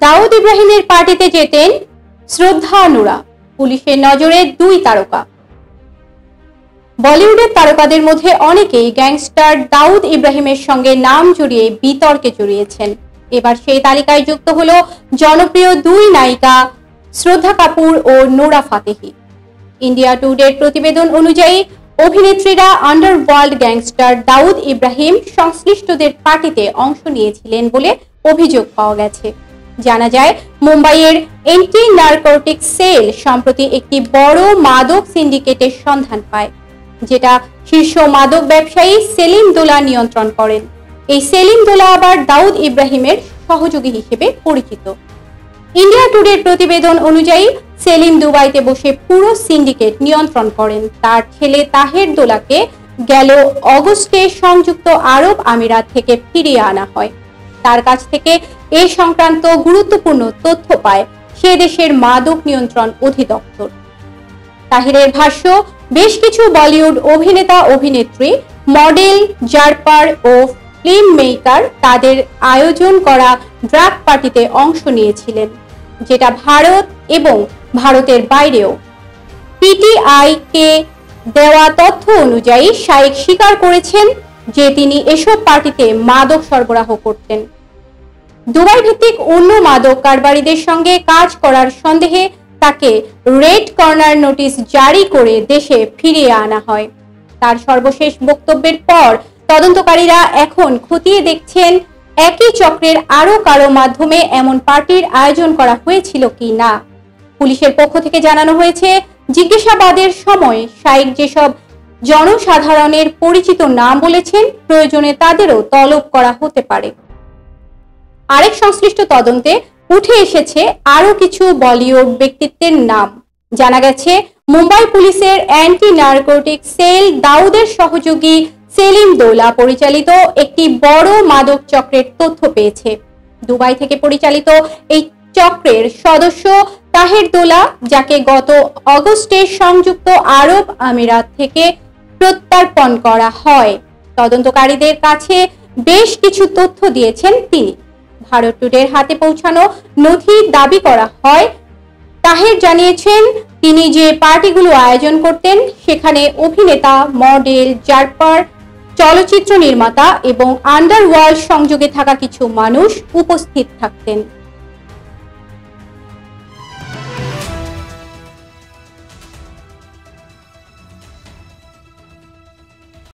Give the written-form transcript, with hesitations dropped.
দাউদ ইব্রাহিমের পার্টিতে যেতেন শ্রদ্ধা নুরা, পুলিশের নজরে দুই তারকা। বলিউডের তারকাদের মধ্যে অনেকেই গ্যাংস্টার দাউদ ইব্রাহিমের সঙ্গে নাম জড়িয়ে বিতর্কে জড়িয়েছেন। এবার সেই তালিকায় যুক্ত হলো জনপ্রিয় দুই নায়িকা শ্রদ্ধা কাপুর ও নোরা ফাতেহি। ইন্ডিয়া টুডের প্রতিবেদন অনুযায়ী অভিনেত্রীরা আন্ডারওয়ার্ল্ড গ্যাংস্টার দাউদ ইব্রাহিম সংশ্লিষ্টদের পার্টিতে অংশ নিয়েছিলেন বলে অভিযোগ পাওয়া গেছে। জানা যায়, মুম্বাইয়ের এন্টি নারকোটিক্স সেল সম্প্রতি একটি বড় মাদক সিন্ডিকেটের সন্ধান পায়, যেটা শীর্ষ মাদক ব্যবসায়ী সেলিম দোলা নিয়ন্ত্রণ করেন। এই সেলিম দোলা আবার দাউদ ইব্রাহিমের সহযোগী হিসেবে পরিচিত। ইন্ডিয়া টুডের প্রতিবেদন অনুযায়ী সেলিম দুবাইতে বসে পুরো সিন্ডিকেট নিয়ন্ত্রণ করেন। তার ছেলে তাহের দোলাকে গেল অগস্টে সংযুক্ত আরব আমিরাত থেকে ফিরিয়ে আনা হয়। তার কাছ থেকে এ সংক্রান্ত গুরুত্বপূর্ণ তথ্য পায় সে দেশের মাদক নিয়ন্ত্রণ অধিদপ্তর। তাহিরের ভাষ্য, বেশ কিছু বলিউড অভিনেতা অভিনেত্রী, মডেল, জারপার ও ফিল্ম মেকার তাদের আয়োজন করা ড্রাগ পার্টিতে অংশ নিয়েছিলেন, যেটা ভারত এবং ভারতের বাইরেও। পিটিআই-কে দেওয়া তথ্য অনুযায়ী শাইখ স্বীকার করেছেন যে তিনি এসব পার্টিতে মাদক সরবরাহ করতেন। দুবাই ভিত্তিক অন্য মাদক কারবারিদের সঙ্গে কাজ করার সন্দেহে তাকে রেড কর্নার নোটিশ জারি করে দেশে ফিরিয়ে আনা হয়। তার সর্বশেষ বক্তব্যের পর তদন্তকারীরা এখন খতিয়ে দেখছেন একই চক্রের আরো কারো মাধ্যমে এমন পার্টির আয়োজন করা হয়েছিল কি না। পুলিশের পক্ষ থেকে জানানো হয়েছে, জিজ্ঞাসাবাদের সময় শাইখ যেসব জনসাধারণের পরিচিত নাম বলেছেন, প্রয়োজনে তাদেরও তলব করা হতে পারে। আরেক সংশ্লিষ্ট তদন্তে উঠে এসেছে আরো কিছু বলিউড ব্যক্তিত্বের নাম। জানা গেছে, মুম্বাই পুলিশের অ্যান্টি নারকোটিক্স সেল দাউদের সহযোগী সেলিম দোলা পরিচালিত একটি বড় মাদক চক্রের তথ্য পেয়েছে। দুবাই থেকে পরিচালিত এই চক্রের সদস্য তাহের দোলা, যাকে গত অগস্টে সংযুক্ত আরব আমিরাত থেকে প্রত্যর্পণ করা হয়। তদন্তকারীদের কাছে বেশ কিছু তথ্য দিয়েছেন তিনি। ভারত টুডের হাতে পৌঁছানো নথি দাবি করা হয়, তাহের জানিয়েছেন তিনি যে পার্টিগুলো আয়োজন করতেন সেখানে অভিনেতা, মডেল, জারপার, চলচ্চিত্র নির্মাতা এবং আন্ডারওয়ার্ল্ড সংযোগে থাকা কিছু মানুষ উপস্থিত থাকতেন।